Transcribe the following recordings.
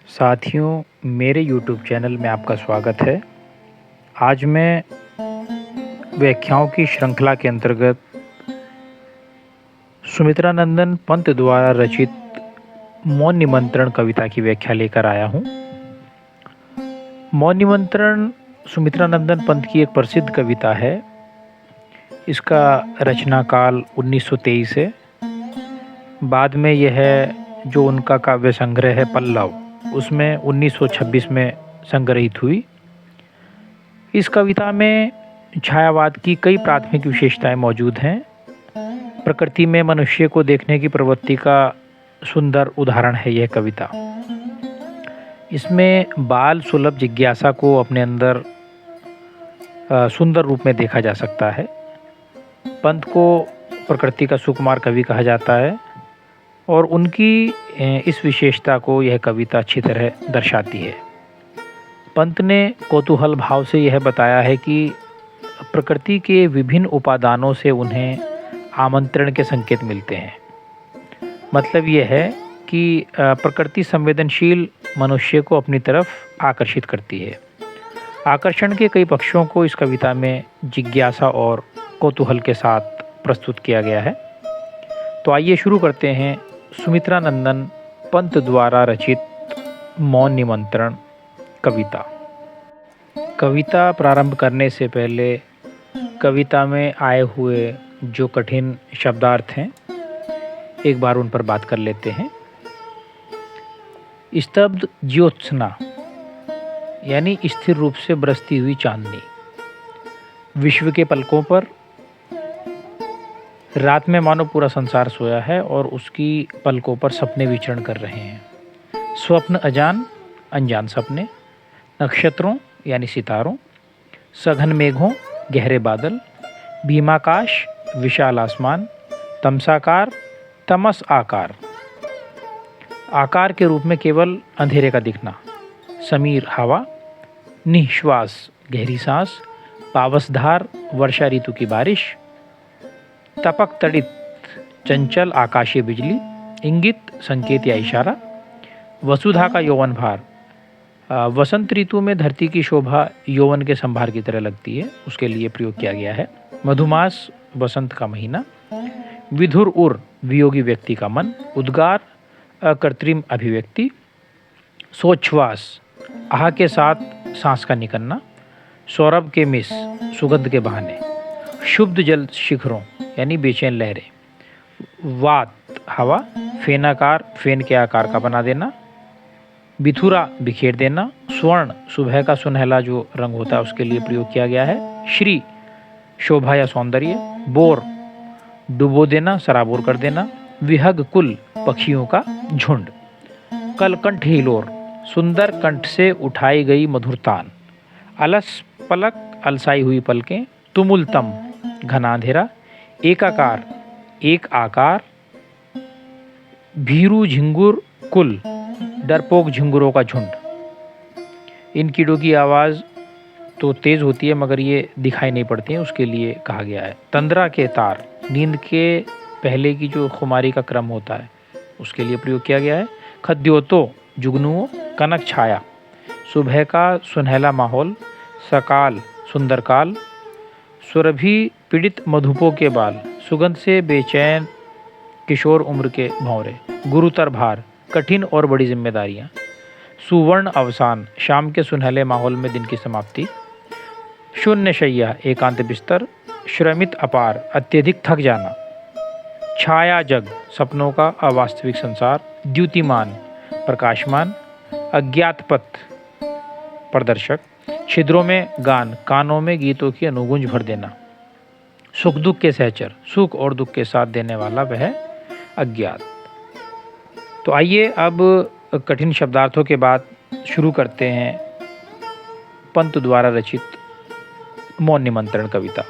साथियों, मेरे YouTube channel में आपका स्वागत है। आज मैं व्याख्याओं की श्रृंखला के अंतर्गत सुमित्रा नंदन पंत द्वारा रचित मौन निमंत्रण कविता की व्याख्या लेकर आया हूँ। मौन निमंत्रण सुमित्रा नंदन पंत की एक प्रसिद्ध कविता है। इसका रचना काल 1923 है। बाद में यह जो उनका काव्य संग्रह है पल्लव, उसमें 1926 में संग्रहित हुई। इस कविता में छायावाद की कई प्राथमिक विशेषताएं मौजूद हैं। प्रकृति में मनुष्य को देखने की प्रवृत्ति का सुंदर उदाहरण है यह कविता। इसमें बाल सुलभ जिज्ञासा को अपने अंदर सुंदर रूप में देखा जा सकता है। पंत को प्रकृति का सुकुमार कवि कहा जाता है और उनकी इस विशेषता को यह कविता अच्छी तरह दर्शाती है। पंत ने कौतूहल भाव से यह बताया है कि प्रकृति के विभिन्न उपादानों से उन्हें आमंत्रण के संकेत मिलते हैं। मतलब यह है कि प्रकृति संवेदनशील मनुष्य को अपनी तरफ आकर्षित करती है। आकर्षण के कई पक्षों को इस कविता में जिज्ञासा और कौतूहल के साथ प्रस्तुत किया गया है। तो आइए शुरू करते हैं सुमित्रा नंदन पंत द्वारा रचित मौन निमंत्रण कविता। कविता प्रारंभ करने से पहले कविता में आए हुए जो कठिन शब्दार्थ हैं, एक बार उन पर बात कर लेते हैं। स्तब्ध ज्योत्सना यानी स्थिर रूप से बरसती हुई चांदनी। विश्व के पलकों पर रात में मानो पूरा संसार सोया है और उसकी पलकों पर सपने विचरण कर रहे हैं। स्वप्न अजान, अनजान सपने। नक्षत्रों यानी सितारों। सघन मेघों, गहरे बादल। भीमाकाश, विशाल आसमान। तमसाकार, तमस आकार। आकार के रूप में केवल अंधेरे का दिखना। समीर हवा। निश्वास, गहरी सांस। पावसधार, वर्षा ऋतु की बारिश। तपक तड़ित, चंचल आकाशीय बिजली। इंगित, संकेत या इशारा। वसुधा का यौवन भार। वसंत ऋतु में धरती की शोभा यौवन के संभार की तरह लगती है, उसके लिए प्रयोग किया गया है। मधुमास, बसंत का महीना। विधुर उर, वियोगी व्यक्ति का मन। उद्गार, अकृत्रिम अभिव्यक्ति। सोच्छ्वास, आह के साथ सांस का निकलना। सौरभ के मिस, सुगंध के बहाने। शुद्ध जल शिखरों यानी बेचैन लहरें। वात, हवा। फेनाकार, फेन के आकार का बना देना। बिथुरा, बिखेर देना। स्वर्ण, सुबह का सुनहला जो रंग होता है उसके लिए प्रयोग किया गया है। श्री, शोभा या सौंदर्य। बोर, डुबो देना, सराबोर कर देना। विहग कुल, पक्षियों का झुंड। कलकंठ हिलोर, सुंदर कंठ से उठाई गई मधुर तान। अलस पलक, अलसाई हुई पलकें। तुमुलतम, घना अंधेरा। एकाकार, एक आकार। भीरू झिंगुर कुल, डरपोक झिंगुरों का झुंड। इन कीड़ों की आवाज़ तो तेज़ होती है मगर ये दिखाई नहीं पड़ती हैं, उसके लिए कहा गया है। तंद्रा के तार, नींद के पहले की जो खुमारी का क्रम होता है उसके लिए प्रयोग किया गया है। खद्योतो, जुगनुओं। कनक छाया, सुबह का सुनहला माहौल। सकाल, सुंदरकाल। सुरभि पीड़ित मधुपों के बाल, सुगंध से बेचैन किशोर उम्र के भौरे। गुरुतर भार, कठिन और बड़ी जिम्मेदारियां। सुवर्ण अवसान, शाम के सुनहले माहौल में दिन की समाप्ति। शून्य शैया, एकांत बिस्तर। श्रमित अपार, अत्यधिक थक जाना। छाया जग, सपनों का अवास्तविक संसार। द्युतिमान, प्रकाशमान। अज्ञात पथ, प्रदर्शक। छिद्रों में गान, कानों में गीतों की अनुगूंज भर देना। सुख दुख के सहचर, सुख और दुख के साथ देने वाला वह अज्ञात। तो आइए अब कठिन शब्दार्थों के बाद शुरू करते हैं पंत द्वारा रचित मौन निमंत्रण कविता।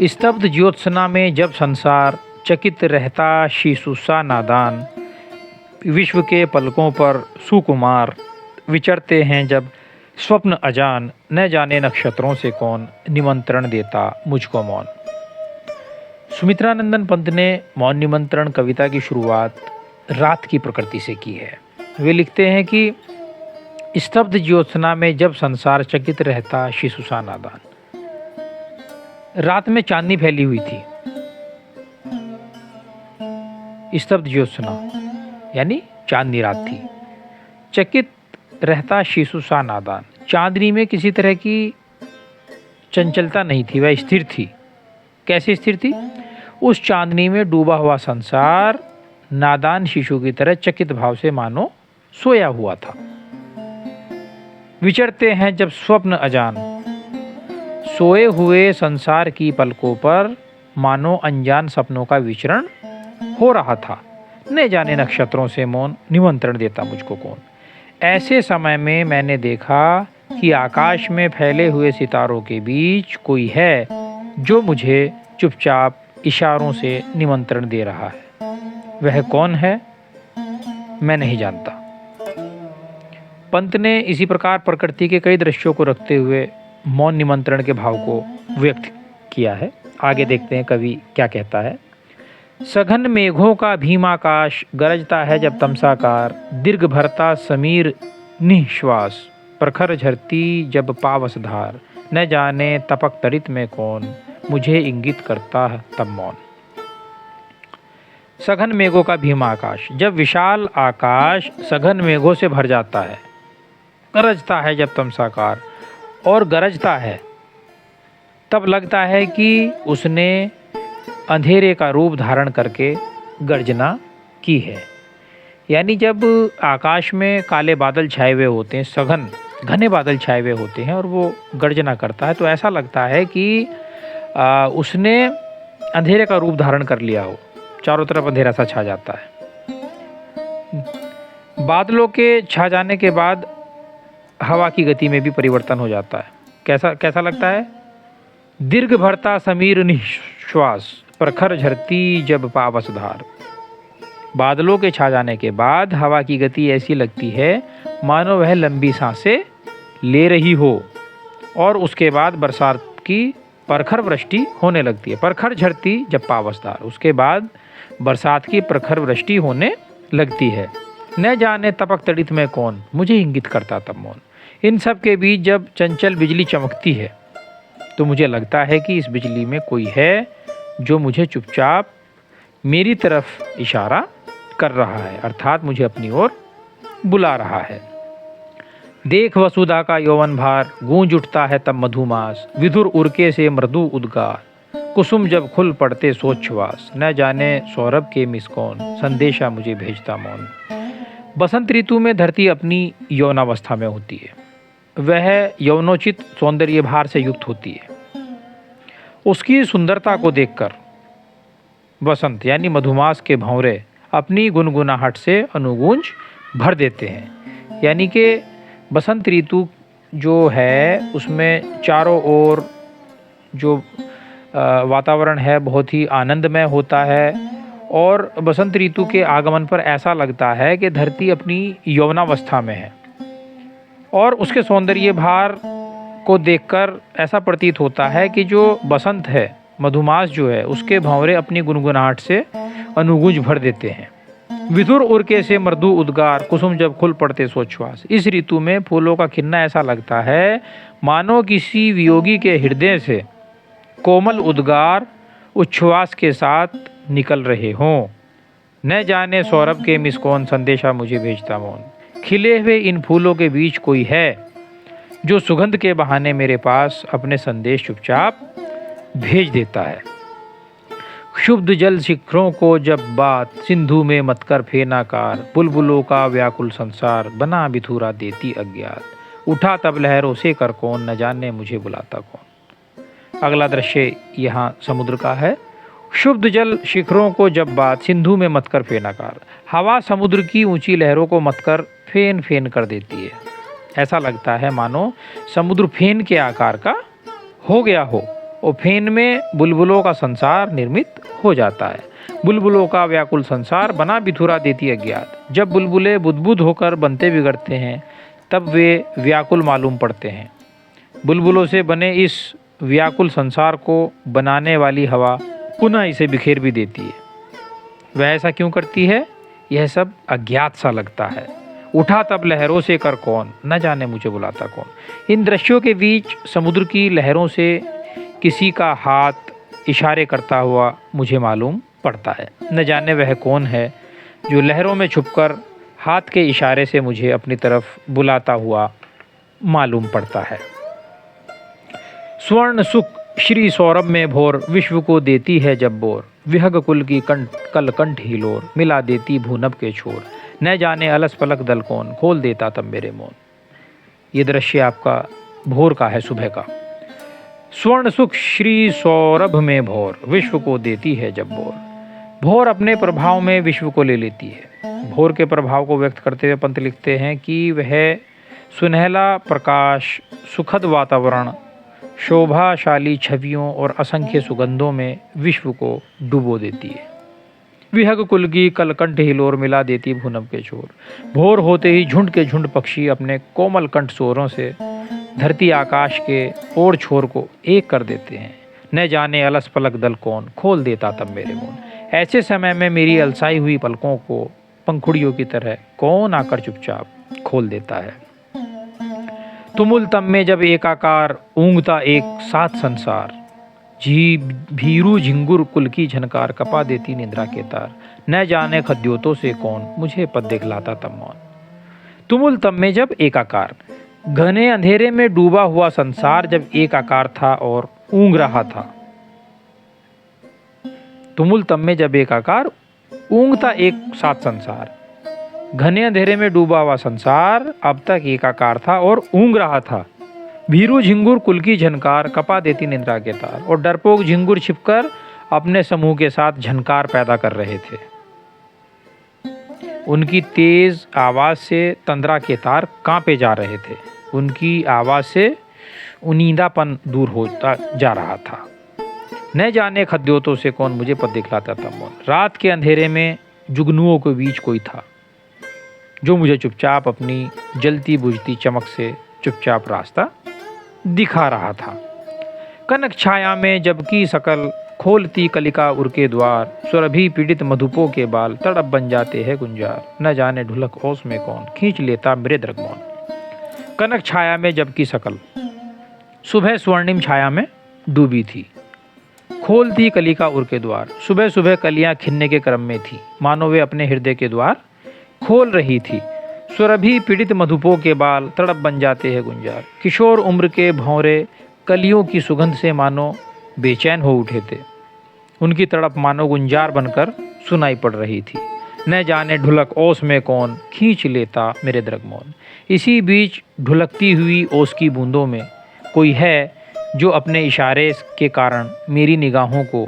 स्तब्ध ज्योत्सना में जब संसार चकित रहता शिशुसा नादान। विश्व के पलकों पर सुकुमार विचरते हैं जब स्वप्न अजान। न जाने नक्षत्रों से कौन निमंत्रण देता मुझको मौन। सुमित्रा नंदन पंत ने मौन निमंत्रण कविता की शुरुआत रात की प्रकृति से की है। वे लिखते हैं कि स्तब्ध ज्योत्सना में जब संसार चकित रहता शिशु सा नादान। रात में चांदनी फैली हुई थी। स्तब्ध ज्योत्सना यानी चांदनी रात थी। चकित रहता शिशु सा नादान, चांदनी में किसी तरह की चंचलता नहीं थी, वह स्थिर थी। कैसे स्थिर थी? उस चांदनी में डूबा हुआ संसार नादान शिशु की तरह चकित भाव से मानो सोया हुआ था। विचरते हैं जब स्वप्न अजान, सोए हुए संसार की पलकों पर मानो अनजान सपनों का विचरण हो रहा था। न जाने नक्षत्रों से मौन निमंत्रण देता मुझको कौन। ऐसे समय में मैंने देखा कि आकाश में फैले हुए सितारों के बीच कोई है जो मुझे चुपचाप इशारों से निमंत्रण दे रहा है। वह कौन है मैं नहीं जानता। पंत ने इसी प्रकार प्रकृति के कई दृश्यों को रखते हुए मौन निमंत्रण के भाव को व्यक्त किया है। आगे देखते हैं कवि क्या कहता है। सघन मेघों का भीमाकाश गरजता है जब तमसाकार, दीर्घ भरता समीर निश्वास, प्रखर झरती जब पावस धार, न जाने तपक तड़ित में कौन, मुझे इंगित करता है तब मौन। सघन मेघों का भीमा आकाश, जब विशाल आकाश सघन मेघों से भर जाता है, गरजता है जब तमसाकार, और गरजता है तब लगता है कि उसने अंधेरे का रूप धारण करके गर्जना की है। यानी जब आकाश में काले बादल छाए हुए होते हैं, सघन घने बादल छाए हुए होते हैं और वो गर्जना करता है, तो ऐसा लगता है कि उसने अंधेरे का रूप धारण कर लिया हो, चारों तरफ अंधेरा सा छा जाता है। बादलों के छा जाने के बाद हवा की गति में भी परिवर्तन हो जाता है। कैसा लगता है? दीर्घ भरता समीर निश्वास, प्रखर झरती जब पावस धार। बादलों के छा जाने के बाद हवा की गति ऐसी लगती है मानो वह लंबी सांसें ले रही हो, और उसके बाद बरसात की प्रखर वृष्टि होने लगती है। प्रखर झरती जब पावस धार, उसके बाद बरसात की प्रखर वृष्टि होने लगती है। न जाने तपक तड़ित में कौन, मुझे इंगित करता तब मौन। इन सब के बीच जब चंचल बिजली चमकती है तो मुझे लगता है कि इस बिजली में कोई है जो मुझे चुपचाप मेरी तरफ इशारा कर रहा है, अर्थात मुझे अपनी ओर बुला रहा है। देख वसुधा का यौवन भार, गूंज उठता है तब मधुमास, विधुर उर्के से मृदु उद्गार, कुसुम जब खुल पड़ते सोच्छ्वास, न जाने सौरभ के मिसकौन, संदेशा मुझे भेजता मौन। बसंत ऋतु में धरती अपनी यौनावस्था में होती है। वह यौनोचित सौंदर्य भार से युक्त होती है। उसकी सुंदरता को देखकर वसंत यानी मधुमास के भंवरे अपनी गुनगुनाहट से अनुगूंज भर देते हैं। यानी कि बसंत ऋतु जो है उसमें चारों ओर जो वातावरण है बहुत ही आनंदमय होता है, और बसंत ऋतु के आगमन पर ऐसा लगता है कि धरती अपनी यौवनावस्था में है, और उसके सौंदर्य भार को देखकर ऐसा प्रतीत होता है कि जो बसंत है, मधुमास जो है, उसके भंवरे अपनी गुनगुनाहट से अनुगूंज भर देते हैं। विधुर उर्के से मृदु उद्गार, कुसुम जब खुल पड़ते सोच्छ्वास। इस ऋतु में फूलों का खिलना ऐसा लगता है मानो किसी वियोगी के हृदय से कोमल उद्गार उच्छ्वास के साथ निकल रहे हों। न जाने सौरभ के मिसकौन, संदेशा मुझे भेजता मौन। खिले हुए इन फूलों के बीच कोई है जो सुगंध के बहाने मेरे पास अपने संदेश चुपचाप भेज देता है। क्षुब्ध जल शिखरों को जब बात, सिंधु में मत कर फेनाकार, बुलबुलों का व्याकुल संसार, बना बिथुरा देती अज्ञात। उठा तब लहरों से कर कौन, न जाने मुझे बुलाता कौन। अगला दृश्य यहाँ समुद्र का है। क्षुब्ध जल शिखरों को जब बात, सिंधु में मत कर फेनाकार। हवा समुद्र की ऊंची लहरों को मत कर फेन फेन कर देती है। ऐसा लगता है मानो समुद्र फेन के आकार का हो गया हो, और फेन में बुलबुलों का संसार निर्मित हो जाता है। बुलबुलों का व्याकुल संसार बना बिथुरा देती अज्ञात। जब बुलबुले बुदबुद होकर बनते बिगड़ते हैं तब वे व्याकुल मालूम पड़ते हैं। बुलबुलों से बने इस व्याकुल संसार को बनाने वाली हवा पुनः इसे बिखेर भी देती है। वह ऐसा क्यों करती है? यह सब अज्ञात सा लगता है, उठा तब लहरों से कर कौन, न जाने मुझे बुलाता कौन। इन दृश्यों के बीच समुद्र की लहरों से किसी का हाथ इशारे करता हुआ मुझे मालूम पड़ता है। न जाने वह कौन है जो लहरों में छुपकर हाथ के इशारे से मुझे अपनी तरफ बुलाता हुआ मालूम पड़ता है। स्वर्ण सुख श्री सौरभ में भोर, विश्व को देती है जब बोर। विहग कुल की कल कंठ हिलोर, मिला देती भूनभ के छोर। न जाने अलस पलक दल कौन, खोल देता तब मेरे मौन। ये दृश्य आपका भोर का है, सुबह का। स्वर्ण सुख श्री सौरभ में भोर, विश्व को देती है जब भोर। भोर अपने प्रभाव में विश्व को ले लेती है। भोर के प्रभाव को व्यक्त करते हुए पंत लिखते हैं कि वह सुनहला प्रकाश, सुखद वातावरण, शोभाशाली छवियों और असंख्य सुगंधों में विश्व को डुबो देती है। विहग कुल की कलकंठ हिलोर, मिला देती भूनभ के छोर। भोर होते ही झुंड के झुंड पक्षी अपने कोमल कंठ स्वरों से धरती आकाश के ओर छोर को एक कर देते हैं। न जाने अलस पलक दल कौन, खोल देता तब मेरे मौन। ऐसे समय में मेरी अलसाई हुई पलकों को पंखुड़ियों की तरह कौन आकर चुपचाप खोल देता है। तुमुल तम में जब एकाकार, ऊँगता एक साथ संसार। भीरू झिंगुर कुल की झनकार, कपा देती निद्रा के तार। न जाने खद्योतों से कौन, मुझे पद दिखलाता तब मौन। तुमुल तम में जब एकाकार, घने अंधेरे में डूबा हुआ संसार जब एक आकार था और ऊँग रहा था। तुमुल तम में जब एक आकार, ऊँगता एक साथ संसार। घने अंधेरे में डूबा हुआ संसार अब तक एकाकार था और ऊँग रहा था। भीरू झिंगुर कुल की झनकार, कपा देती निद्रा के तार। और डरपोक झिंगुर छिपकर अपने समूह के साथ झनकार पैदा कर रहे थे। उनकी तेज आवाज़ से तंद्रा के तार कांपे जा रहे थे। उनकी आवाज़ से उनींदापन दूर होता जा रहा था। न जाने खद्योतों से कौन, मुझे पद दिखलाता था मौन। रात के अंधेरे में जुगनुओं के बीच कोई था जो मुझे चुपचाप अपनी जलती बुझती चमक से चुपचाप रास्ता दिखा रहा था। कनक छाया में जबकि सकल, खोलती कलिका उर द्वार। सुरभि पीड़ित मधुपों के बाल, तड़प बन जाते हैं गुंजार। न जाने ढुलक ओस में कौन, खींच लेता मेरे दरगमौन। कनक छाया में जबकि सकल, सुबह स्वर्णिम छाया में डूबी थी। खोलती कलिका उर के द्वार, सुबह सुबह कलियां खिलने के क्रम में थी, मानो वे अपने हृदय के द्वार खोल रही थी। सुरभि पीड़ित मधुपों के बाल, तड़प बन जाते हैं गुंजार। किशोर उम्र के भौरे कलियों की सुगंध से मानो बेचैन हो उठे थे। उनकी तड़प मानो गुंजार बनकर सुनाई पड़ रही थी। न जाने ढुलक ओस में कौन, खींच लेता मेरे दरगमौन। इसी बीच ढुलकती हुई ओस की बूंदों में कोई है जो अपने इशारे के कारण मेरी निगाहों को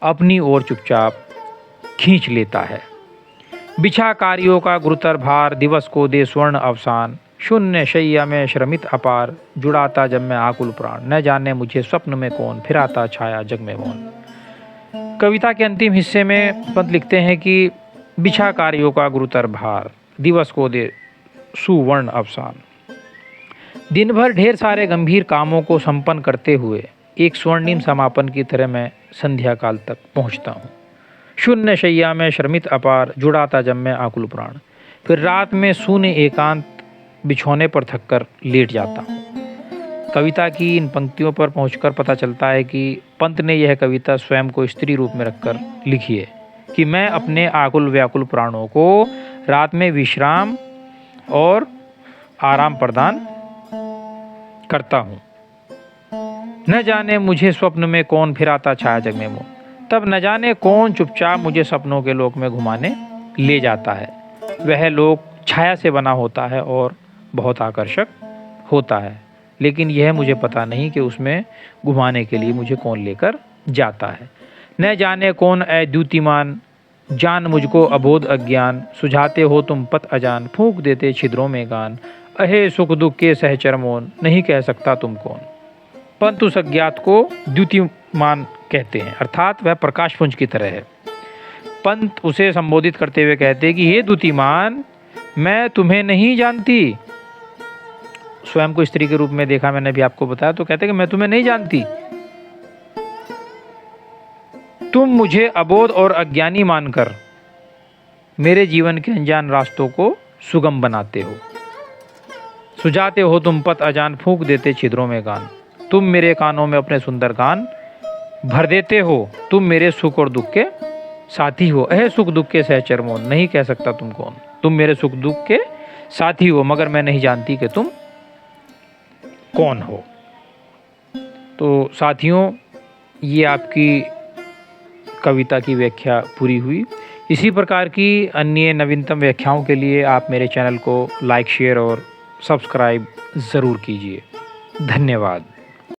अपनी ओर चुपचाप खींच लेता है। बिछा कार्यों का गुरुतर भार, दिवस को दे स्वर्ण अवसान। शून्य शैया में श्रमित अपार, जुड़ाता जब मैं आकुल प्राण। न जाने मुझे स्वप्न में कौन, फिर आता छाया जग में मौन। कविता के अंतिम हिस्से में पंत लिखते हैं कि बिछा कार्यों का गुरुतर भार, दिवस को दे सुवर्ण अवसान। दिन भर ढेर सारे गंभीर कामों को संपन्न करते हुए एक स्वर्णिम समापन की तरह मैं संध्या काल तक पहुंचता हूँ। शून्य शैया में श्रमित अपार, जुड़ाता जब मैं आकुल प्राण। फिर रात में शून्य एकांत बिछौने पर थककर लेट जाता हूँ। कविता की इन पंक्तियों पर पहुंचकर पता चलता है कि पंत ने यह कविता स्वयं को स्त्री रूप में रखकर लिखी है कि मैं अपने आकुल व्याकुल प्राणों को रात में विश्राम और आराम प्रदान करता हूँ। न जाने मुझे स्वप्न में कौन, फिर आता छाया जग में मौन। तब न जाने कौन चुपचाप मुझे सपनों के लोक में घुमाने ले जाता है। वह लोक छाया से बना होता है और बहुत आकर्षक होता है, लेकिन यह मुझे पता नहीं कि उसमें घुमाने के लिए मुझे कौन लेकर जाता है। न जाने कौन ऐ द्युतिमान, जान मुझको अबोध अज्ञान। सुझाते हो तुम पथ अजान, फूंक देते छिद्रों में गान। अहे सुख दुख के सहचर मौन, नहीं कह सकता तुम कौन। पंत उस अज्ञात को द्युतिमान कहते हैं, अर्थात वह प्रकाशपुंज की तरह है। पंत उसे संबोधित करते हुए कहते हैं कि हे द्युतिमान, मैं तुम्हें नहीं जानती। स्वयं को स्त्री के रूप में देखा, मैंने भी आपको बताया, तो कहते हैं कि मैं तुम्हें नहीं जानती। तुम मुझे अबोध और अज्ञानी मानकर मेरे जीवन के अनजान रास्तों को सुगम बनाते हो। सुझाते हो तुम पथ अजान, फूंक देते छिद्रों में गान। तुम मेरे कानों में अपने सुंदर गान भर देते हो। तुम मेरे सुख और दुख के साथी हो। सुख दुख के सहचर मोन, नहीं कह सकता तुम कौन। तुम मेरे सुख दुख के साथी हो, मगर मैं नहीं जानती कि तुम कौन हो। तो साथियों, ये आपकी कविता की व्याख्या पूरी हुई। इसी प्रकार की अन्य नवीनतम व्याख्याओं के लिए आप मेरे चैनल को लाइक, शेयर और सब्सक्राइब ज़रूर कीजिए। धन्यवाद।